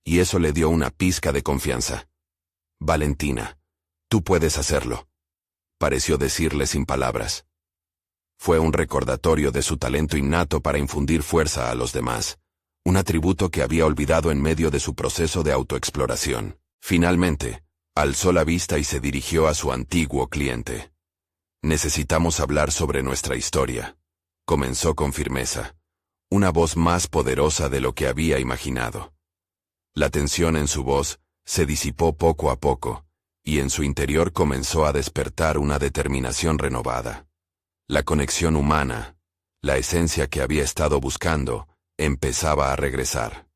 y eso le dio una pizca de confianza. «Valentina, tú puedes hacerlo», pareció decirle sin palabras. Fue un recordatorio de su talento innato para infundir fuerza a los demás, un atributo que había olvidado en medio de su proceso de autoexploración. Finalmente, alzó la vista y se dirigió a su antiguo cliente. «Necesitamos hablar sobre nuestra historia», comenzó con firmeza, una voz más poderosa de lo que había imaginado. La tensión en su voz se disipó poco a poco, y en su interior comenzó a despertar una determinación renovada. La conexión humana, la esencia que había estado buscando, empezaba a regresar.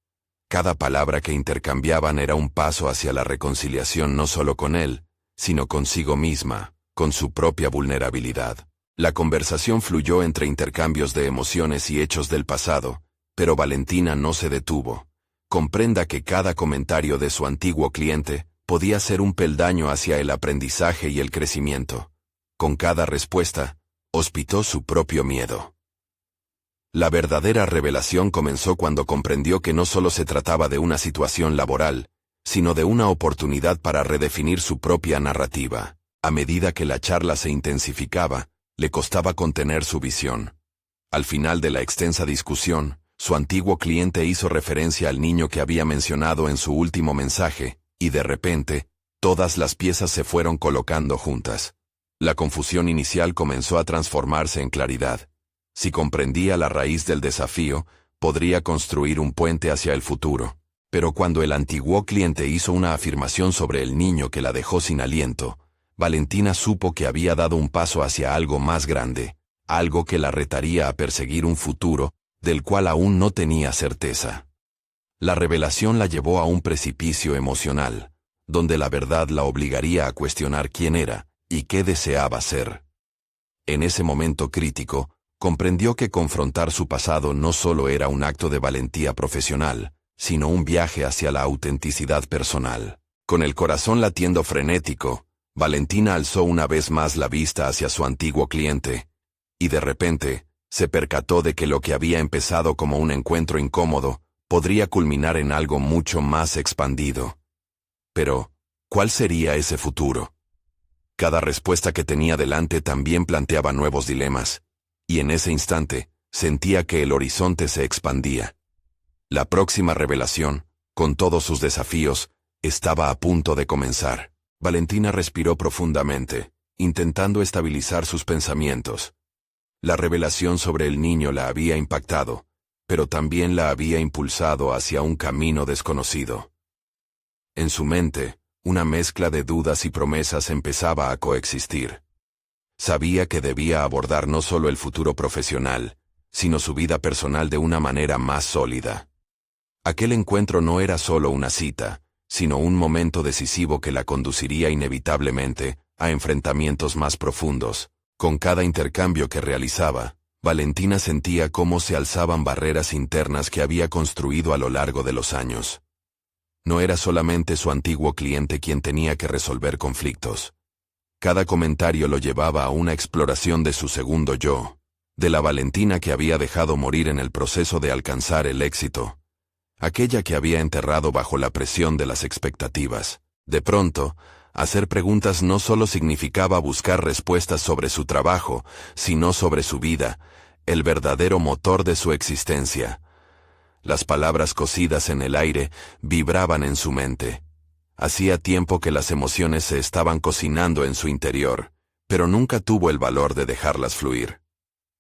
Cada palabra que intercambiaban era un paso hacia la reconciliación no solo con él, sino consigo misma, con su propia vulnerabilidad. La conversación fluyó entre intercambios de emociones y hechos del pasado, pero Valentina no se detuvo. Comprenda que cada comentario de su antiguo cliente podía ser un peldaño hacia el aprendizaje y el crecimiento. Con cada respuesta, hospitó su propio miedo. La verdadera revelación comenzó cuando comprendió que no solo se trataba de una situación laboral, sino de una oportunidad para redefinir su propia narrativa. A medida que la charla se intensificaba, le costaba contener su visión. Al final de la extensa discusión, su antiguo cliente hizo referencia al niño que había mencionado en su último mensaje, y de repente, todas las piezas se fueron colocando juntas. La confusión inicial comenzó a transformarse en claridad. Si comprendía la raíz del desafío, podría construir un puente hacia el futuro. Pero cuando el antiguo cliente hizo una afirmación sobre el niño que la dejó sin aliento, Valentina supo que había dado un paso hacia algo más grande, algo que la retaría a perseguir un futuro, del cual aún no tenía certeza. La revelación la llevó a un precipicio emocional, donde la verdad la obligaría a cuestionar quién era y qué deseaba ser. En ese momento crítico, comprendió que confrontar su pasado no solo era un acto de valentía profesional, sino un viaje hacia la autenticidad personal. Con el corazón latiendo frenético, Valentina alzó una vez más la vista hacia su antiguo cliente, y de repente, se percató de que lo que había empezado como un encuentro incómodo, podría culminar en algo mucho más expandido. Pero, ¿cuál sería ese futuro? Cada respuesta que tenía delante también planteaba nuevos dilemas, y en ese instante, sentía que el horizonte se expandía. La próxima revelación, con todos sus desafíos, estaba a punto de comenzar. Valentina respiró profundamente, intentando estabilizar sus pensamientos. La revelación sobre el niño la había impactado, pero también la había impulsado hacia un camino desconocido. En su mente, una mezcla de dudas y promesas empezaba a coexistir. Sabía que debía abordar no solo el futuro profesional, sino su vida personal de una manera más sólida. Aquel encuentro no era solo una cita, sino un momento decisivo que la conduciría inevitablemente a enfrentamientos más profundos. Con cada intercambio que realizaba, Valentina sentía cómo se alzaban barreras internas que había construido a lo largo de los años. No era solamente su antiguo cliente quien tenía que resolver conflictos. Cada comentario lo llevaba a una exploración de su segundo yo, de la Valentina que había dejado morir en el proceso de alcanzar el éxito, aquella que había enterrado bajo la presión de las expectativas. De pronto, hacer preguntas no solo significaba buscar respuestas sobre su trabajo, sino sobre su vida, el verdadero motor de su existencia. Las palabras cosidas en el aire vibraban en su mente. Hacía tiempo que las emociones se estaban cocinando en su interior, pero nunca tuvo el valor de dejarlas fluir.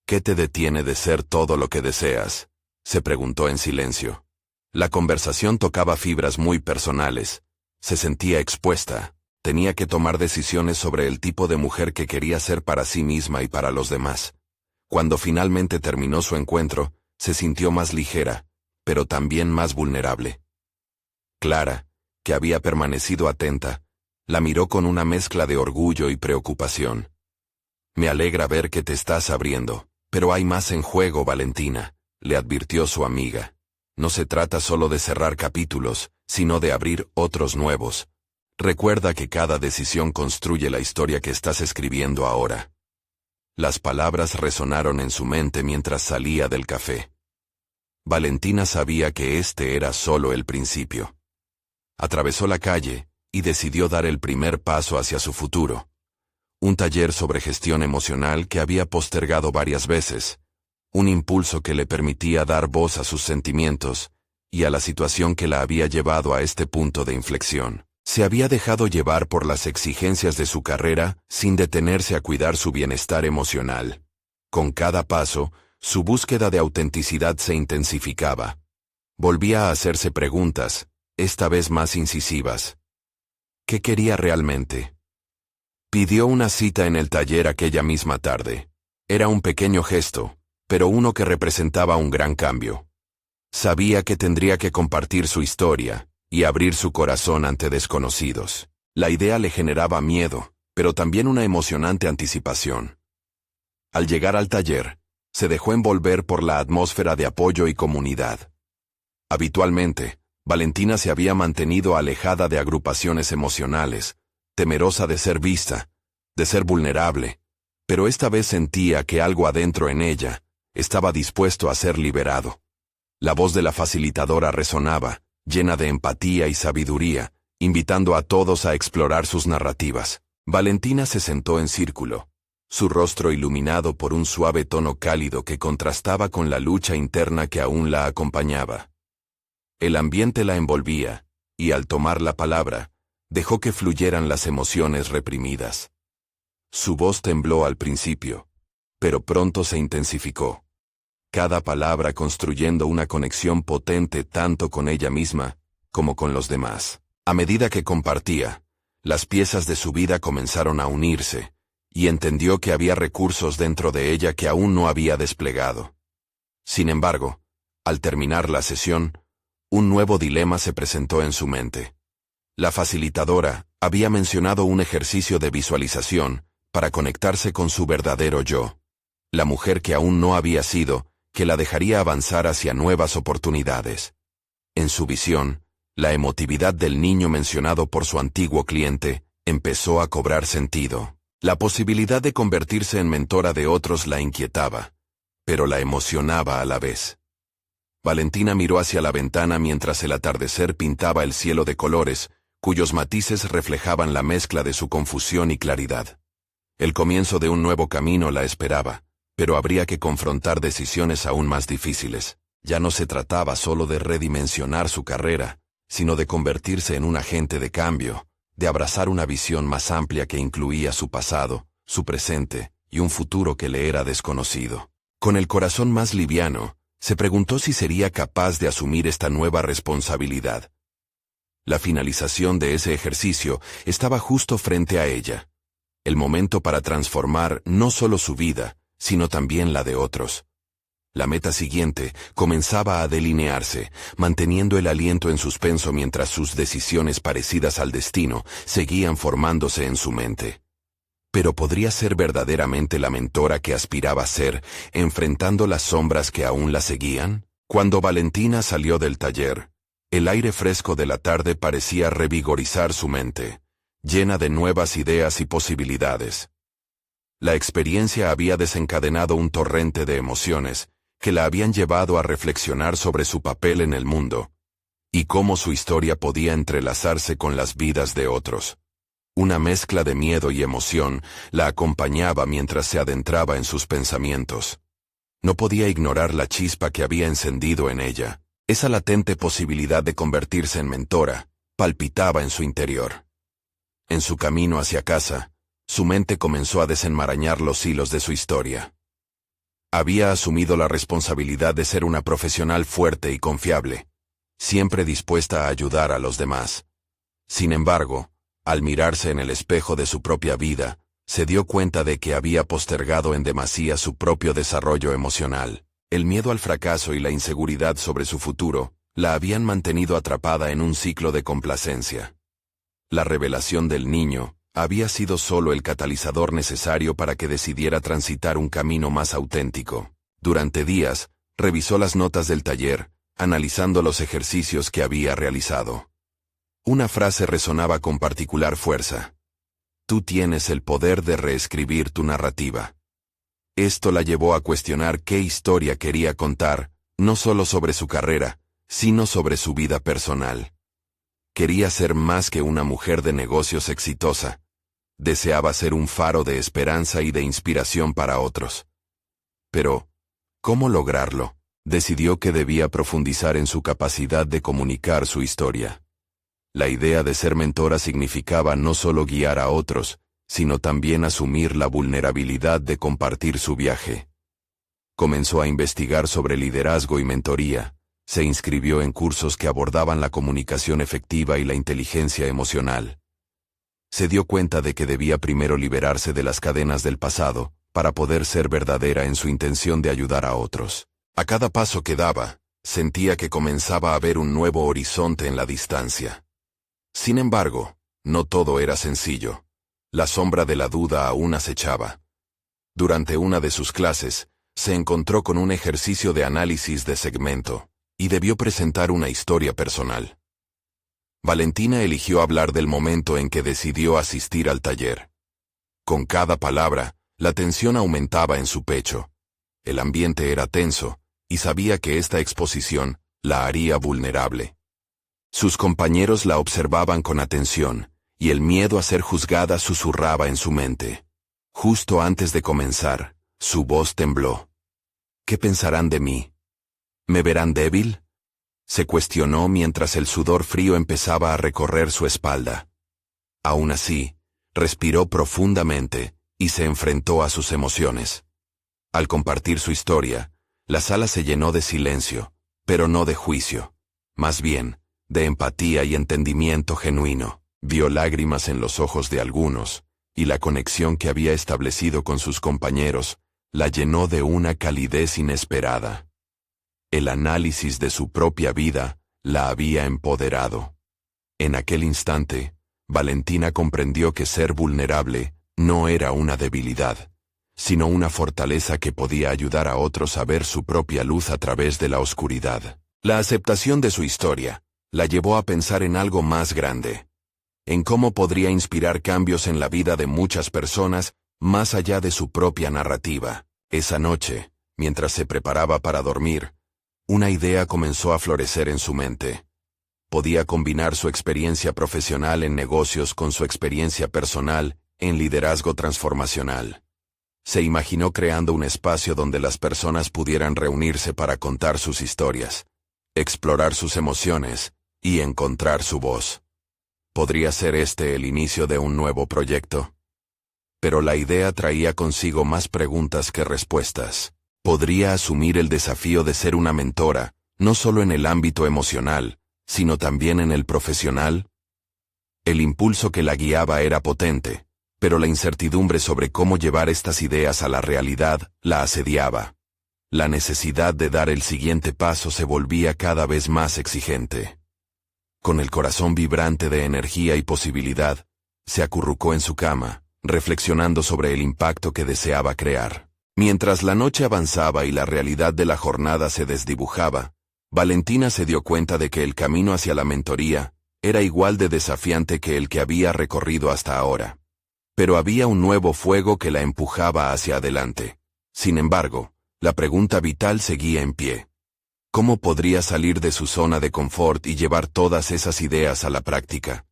¿Qué te detiene de ser todo lo que deseas?, se preguntó en silencio. La conversación tocaba fibras muy personales. Se sentía expuesta. Tenía que tomar decisiones sobre el tipo de mujer que quería ser para sí misma y para los demás. Cuando finalmente terminó su encuentro, se sintió más ligera, pero también más vulnerable. Clara, que había permanecido atenta, la miró con una mezcla de orgullo y preocupación. «Me alegra ver que te estás abriendo, pero hay más en juego, Valentina», le advirtió su amiga. «No se trata solo de cerrar capítulos, sino de abrir otros nuevos. Recuerda que cada decisión construye la historia que estás escribiendo ahora». Las palabras resonaron en su mente mientras salía del café. Valentina sabía que este era solo el principio. Atravesó la calle y decidió dar el primer paso hacia su futuro. Un taller sobre gestión emocional que había postergado varias veces. Un impulso que le permitía dar voz a sus sentimientos y a la situación que la había llevado a este punto de inflexión. Se había dejado llevar por las exigencias de su carrera sin detenerse a cuidar su bienestar emocional. Con cada paso, su búsqueda de autenticidad se intensificaba. Volvía a hacerse preguntas, esta vez más incisivas. ¿Qué quería realmente? Pidió una cita en el taller aquella misma tarde. Era un pequeño gesto, pero uno que representaba un gran cambio. Sabía que tendría que compartir su historia y abrir su corazón ante desconocidos. La idea le generaba miedo, pero también una emocionante anticipación. Al llegar al taller, se dejó envolver por la atmósfera de apoyo y comunidad. Habitualmente, Valentina se había mantenido alejada de agrupaciones emocionales, temerosa de ser vista, de ser vulnerable, pero esta vez sentía que algo adentro en ella estaba dispuesto a ser liberado. La voz de la facilitadora resonaba, llena de empatía y sabiduría, invitando a todos a explorar sus narrativas. Valentina se sentó en círculo, su rostro iluminado por un suave tono cálido que contrastaba con la lucha interna que aún la acompañaba. El ambiente la envolvía, y al tomar la palabra, dejó que fluyeran las emociones reprimidas. Su voz tembló al principio, pero pronto se intensificó. Cada palabra construyendo una conexión potente tanto con ella misma, como con los demás. A medida que compartía, las piezas de su vida comenzaron a unirse, y entendió que había recursos dentro de ella que aún no había desplegado. Sin embargo, al terminar la sesión, un nuevo dilema se presentó en su mente. La facilitadora había mencionado un ejercicio de visualización para conectarse con su verdadero yo. la mujer que aún no había sido, que la dejaría avanzar hacia nuevas oportunidades. En su visión, la emotividad del niño mencionado por su antiguo cliente empezó a cobrar sentido. La posibilidad de convertirse en mentora de otros la inquietaba, pero la emocionaba a la vez. Valentina miró hacia la ventana mientras el atardecer pintaba el cielo de colores, cuyos matices reflejaban la mezcla de su confusión y claridad. El comienzo de un nuevo camino la esperaba, pero habría que confrontar decisiones aún más difíciles. Ya no se trataba solo de redimensionar su carrera, sino de convertirse en un agente de cambio, de abrazar una visión más amplia que incluía su pasado, su presente y un futuro que le era desconocido. Con el corazón más liviano, se preguntó si sería capaz de asumir esta nueva responsabilidad. La finalización de ese ejercicio estaba justo frente a ella. El momento para transformar no solo su vida, sino también la de otros. La meta siguiente comenzaba a delinearse, manteniendo el aliento en suspenso mientras sus decisiones parecidas al destino seguían formándose en su mente. Pero ¿podría ser verdaderamente la mentora que aspiraba a ser, enfrentando las sombras que aún la seguían? Cuando Valentina salió del taller, el aire fresco de la tarde parecía revigorizar su mente, llena de nuevas ideas y posibilidades. La experiencia había desencadenado un torrente de emociones que la habían llevado a reflexionar sobre su papel en el mundo, y cómo su historia podía entrelazarse con las vidas de otros. Una mezcla de miedo y emoción la acompañaba mientras se adentraba en sus pensamientos. No podía ignorar la chispa que había encendido en ella. Esa latente posibilidad de convertirse en mentora palpitaba en su interior. En su camino hacia casa, su mente comenzó a desenmarañar los hilos de su historia. Había asumido la responsabilidad de ser una profesional fuerte y confiable, siempre dispuesta a ayudar a los demás. Sin embargo, al mirarse en el espejo de su propia vida, se dio cuenta de que había postergado en demasía su propio desarrollo emocional. El miedo al fracaso y la inseguridad sobre su futuro la habían mantenido atrapada en un ciclo de complacencia. La revelación del niño había sido solo el catalizador necesario para que decidiera transitar un camino más auténtico. Durante días, revisó las notas del taller, analizando los ejercicios que había realizado. Una frase resonaba con particular fuerza. Tú tienes el poder de reescribir tu narrativa. Esto la llevó a cuestionar qué historia quería contar, no solo sobre su carrera, sino sobre su vida personal. Quería ser más que una mujer de negocios exitosa. Deseaba ser un faro de esperanza y de inspiración para otros. Pero, ¿cómo lograrlo? Decidió que debía profundizar en su capacidad de comunicar su historia. La idea de ser mentora significaba no solo guiar a otros, sino también asumir la vulnerabilidad de compartir su viaje. Comenzó a investigar sobre liderazgo y mentoría, se inscribió en cursos que abordaban la comunicación efectiva y la inteligencia emocional. Se dio cuenta de que debía primero liberarse de las cadenas del pasado, para poder ser verdadera en su intención de ayudar a otros. A cada paso que daba, sentía que comenzaba a ver un nuevo horizonte en la distancia. Sin embargo, no todo era sencillo. La sombra de la duda aún acechaba. Durante una de sus clases, se encontró con un ejercicio de análisis de segmento, y debió presentar una historia personal. Valentina eligió hablar del momento en que decidió asistir al taller. Con cada palabra, la tensión aumentaba en su pecho. El ambiente era tenso, y sabía que esta exposición la haría vulnerable. Sus compañeros la observaban con atención, y el miedo a ser juzgada susurraba en su mente. Justo antes de comenzar, su voz tembló. ¿Qué pensarán de mí? ¿Me verán débil? Se cuestionó mientras el sudor frío empezaba a recorrer su espalda. Aún así, respiró profundamente y se enfrentó a sus emociones. Al compartir su historia, la sala se llenó de silencio, pero no de juicio. Más bien, de empatía y entendimiento genuino. Vio lágrimas en los ojos de algunos, y la conexión que había establecido con sus compañeros la llenó de una calidez inesperada. El análisis de su propia vida la había empoderado. En aquel instante, Valentina comprendió que ser vulnerable no era una debilidad, sino una fortaleza que podía ayudar a otros a ver su propia luz a través de la oscuridad. La aceptación de su historia la llevó a pensar en algo más grande, en cómo podría inspirar cambios en la vida de muchas personas más allá de su propia narrativa. Esa noche, mientras se preparaba para dormir, una idea comenzó a florecer en su mente. Podía combinar su experiencia profesional en negocios con su experiencia personal en liderazgo transformacional. Se imaginó creando un espacio donde las personas pudieran reunirse para contar sus historias, explorar sus emociones y encontrar su voz. ¿Podría ser este el inicio de un nuevo proyecto? Pero la idea traía consigo más preguntas que respuestas. ¿Podría asumir el desafío de ser una mentora, no solo en el ámbito emocional, sino también en el profesional? El impulso que la guiaba era potente, pero la incertidumbre sobre cómo llevar estas ideas a la realidad la asediaba. La necesidad de dar el siguiente paso se volvía cada vez más exigente. Con el corazón vibrante de energía y posibilidad, se acurrucó en su cama, reflexionando sobre el impacto que deseaba crear. Mientras la noche avanzaba y la realidad de la jornada se desdibujaba, Valentina se dio cuenta de que el camino hacia la mentoría era igual de desafiante que el que había recorrido hasta ahora. Pero había un nuevo fuego que la empujaba hacia adelante. Sin embargo, la pregunta vital seguía en pie. ¿Cómo podría salir de su zona de confort y llevar todas esas ideas a la práctica?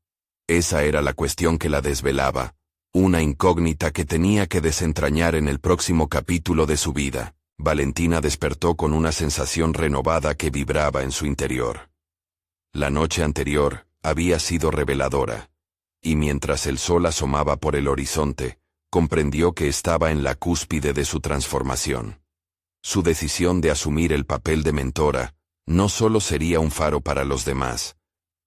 Esa era la cuestión que la desvelaba, una incógnita que tenía que desentrañar en el próximo capítulo de su vida. Valentina despertó con una sensación renovada que vibraba en su interior. La noche anterior había sido reveladora, y mientras el sol asomaba por el horizonte, comprendió que estaba en la cúspide de su transformación. Su decisión de asumir el papel de mentora no solo sería un faro para los demás,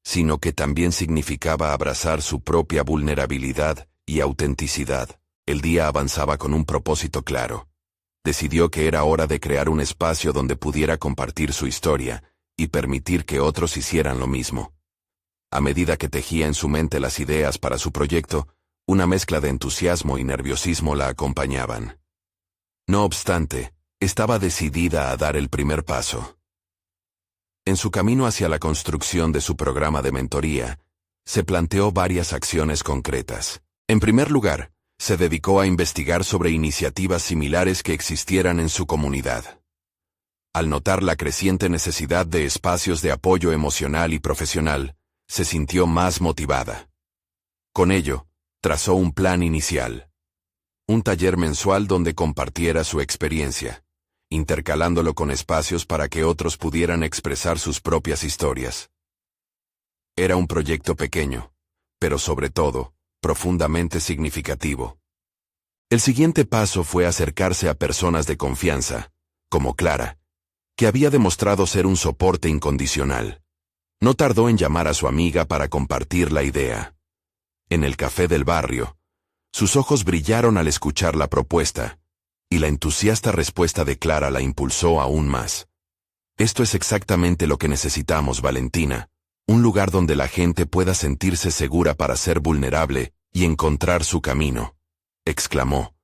sino que también significaba abrazar su propia vulnerabilidad y autenticidad. El día avanzaba con un propósito claro. Decidió que era hora de crear un espacio donde pudiera compartir su historia y permitir que otros hicieran lo mismo. A medida que tejía en su mente las ideas para su proyecto, una mezcla de entusiasmo y nerviosismo la acompañaban. No obstante, estaba decidida a dar el primer paso. En su camino hacia la construcción de su programa de mentoría, se planteó varias acciones concretas. En primer lugar, se dedicó a investigar sobre iniciativas similares que existieran en su comunidad. Al notar la creciente necesidad de espacios de apoyo emocional y profesional, se sintió más motivada. Con ello, trazó un plan inicial. Un taller mensual donde compartiera su experiencia, intercalándolo con espacios para que otros pudieran expresar sus propias historias. Era un proyecto pequeño, pero sobre todo, profundamente significativo. El siguiente paso fue acercarse a personas de confianza, como Clara, que había demostrado ser un soporte incondicional. No tardó en llamar a su amiga para compartir la idea. En el café del barrio, sus ojos brillaron al escuchar la propuesta, y la entusiasta respuesta de Clara la impulsó aún más. Esto es exactamente lo que necesitamos, Valentina. Un lugar donde la gente pueda sentirse segura para ser vulnerable y encontrar su camino, exclamó.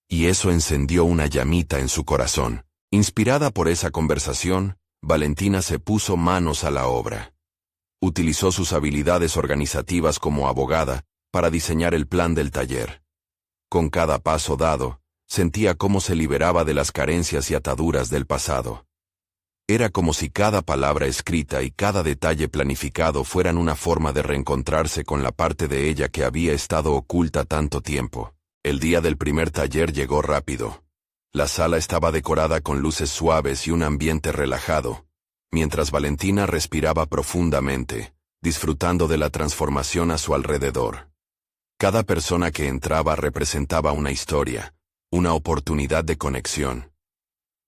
Y eso encendió una llamita en su corazón. Inspirada por esa conversación, Valentina se puso manos a la obra. Utilizó sus habilidades organizativas como abogada para diseñar el plan del taller. Con cada paso dado, sentía cómo se liberaba de las carencias y ataduras del pasado. Era como si cada palabra escrita y cada detalle planificado fueran una forma de reencontrarse con la parte de ella que había estado oculta tanto tiempo. El día del primer taller llegó rápido. La sala estaba decorada con luces suaves y un ambiente relajado, mientras Valentina respiraba profundamente, disfrutando de la transformación a su alrededor. Cada persona que entraba representaba una historia, una oportunidad de conexión.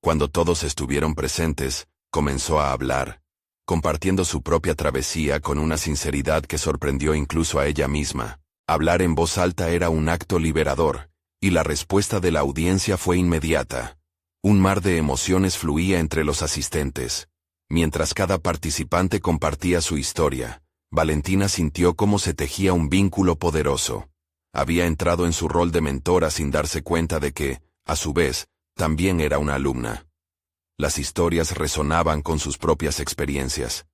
Cuando todos estuvieron presentes, comenzó a hablar, compartiendo su propia travesía con una sinceridad que sorprendió incluso a ella misma. Hablar en voz alta era un acto liberador, y la respuesta de la audiencia fue inmediata. Un mar de emociones fluía entre los asistentes. Mientras cada participante compartía su historia, Valentina sintió cómo se tejía un vínculo poderoso. Había entrado en su rol de mentora sin darse cuenta de que, a su vez, también era una alumna. Las historias resonaban con sus propias experiencias.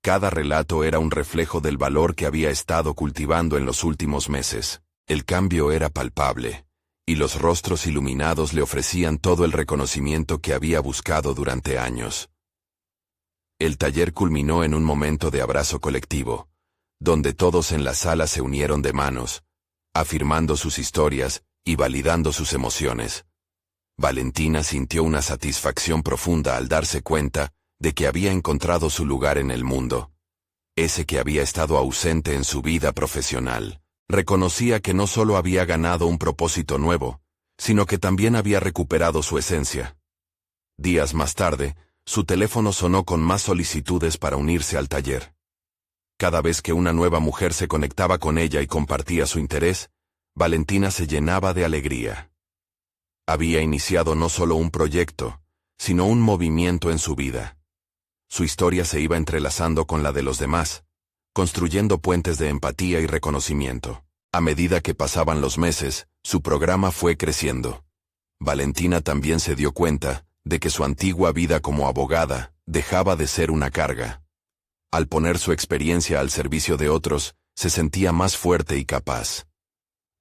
Cada relato era un reflejo del valor que había estado cultivando en los últimos meses. El cambio era palpable, y los rostros iluminados le ofrecían todo el reconocimiento que había buscado durante años. El taller culminó en un momento de abrazo colectivo, donde todos en la sala se unieron de manos, afirmando sus historias y validando sus emociones. Valentina sintió una satisfacción profunda al darse cuenta de que había encontrado su lugar en el mundo, ese que había estado ausente en su vida profesional. Reconocía que no solo había ganado un propósito nuevo, sino que también había recuperado su esencia. Días más tarde, su teléfono sonó con más solicitudes para unirse al taller. Cada vez que una nueva mujer se conectaba con ella y compartía su interés, Valentina se llenaba de alegría. Había iniciado no solo un proyecto, sino un movimiento en su vida. Su historia se iba entrelazando con la de los demás, construyendo puentes de empatía y reconocimiento. A medida que pasaban los meses, su programa fue creciendo. Valentina también se dio cuenta de que su antigua vida como abogada dejaba de ser una carga. Al poner su experiencia al servicio de otros, se sentía más fuerte y capaz.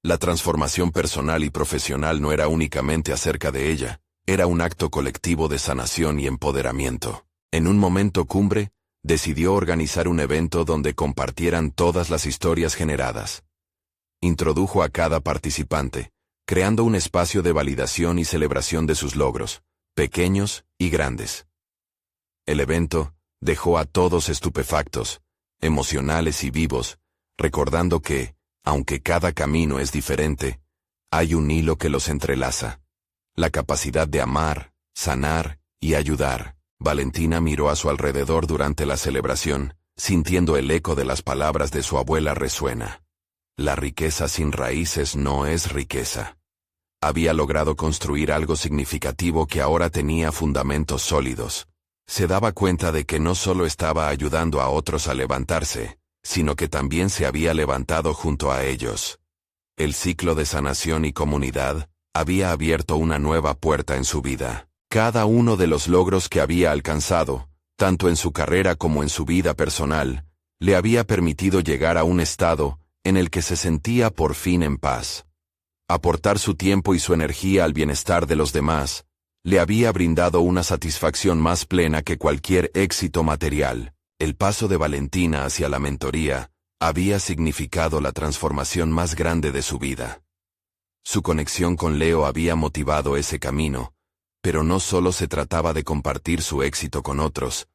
La transformación personal y profesional no era únicamente acerca de ella, era un acto colectivo de sanación y empoderamiento. En un momento cumbre, decidió organizar un evento donde compartieran todas las historias generadas. Introdujo a cada participante, creando un espacio de validación y celebración de sus logros, pequeños y grandes. El evento dejó a todos estupefactos, emocionales y vivos, recordando que, aunque cada camino es diferente, hay un hilo que los entrelaza: la capacidad de amar, sanar y ayudar. Valentina miró a su alrededor durante la celebración, sintiendo el eco de las palabras de su abuela resuena. La riqueza sin raíces no es riqueza. Había logrado construir algo significativo que ahora tenía fundamentos sólidos. Se daba cuenta de que no solo estaba ayudando a otros a levantarse, sino que también se había levantado junto a ellos. El ciclo de sanación y comunidad había abierto una nueva puerta en su vida. Cada uno de los logros que había alcanzado, tanto en su carrera como en su vida personal, le había permitido llegar a un estado en el que se sentía por fin en paz. Aportar su tiempo y su energía al bienestar de los demás le había brindado una satisfacción más plena que cualquier éxito material. El paso de Valentina hacia la mentoría había significado la transformación más grande de su vida. Su conexión con Leo había motivado ese camino, pero no solo se trataba de compartir su éxito con otros,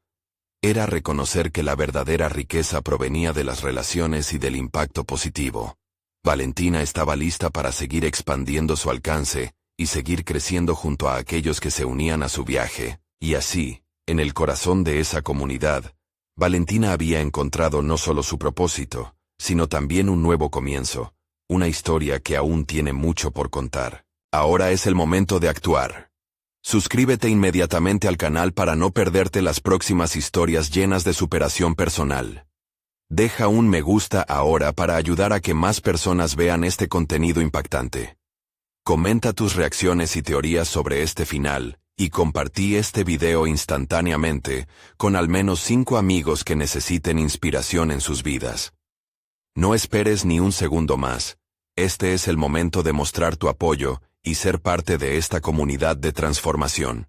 era reconocer que la verdadera riqueza provenía de las relaciones y del impacto positivo. Valentina estaba lista para seguir expandiendo su alcance y seguir creciendo junto a aquellos que se unían a su viaje, y así, en el corazón de esa comunidad, Valentina había encontrado no solo su propósito, sino también un nuevo comienzo, una historia que aún tiene mucho por contar. Ahora es el momento de actuar. Suscríbete inmediatamente al canal para no perderte las próximas historias llenas de superación personal. Deja un me gusta ahora para ayudar a que más personas vean este contenido impactante. Comenta tus reacciones y teorías sobre este final, y compartí este video instantáneamente con al menos 5 amigos que necesiten inspiración en sus vidas. No esperes ni un segundo más. Este es el momento de mostrar tu apoyo y ser parte de esta comunidad de transformación.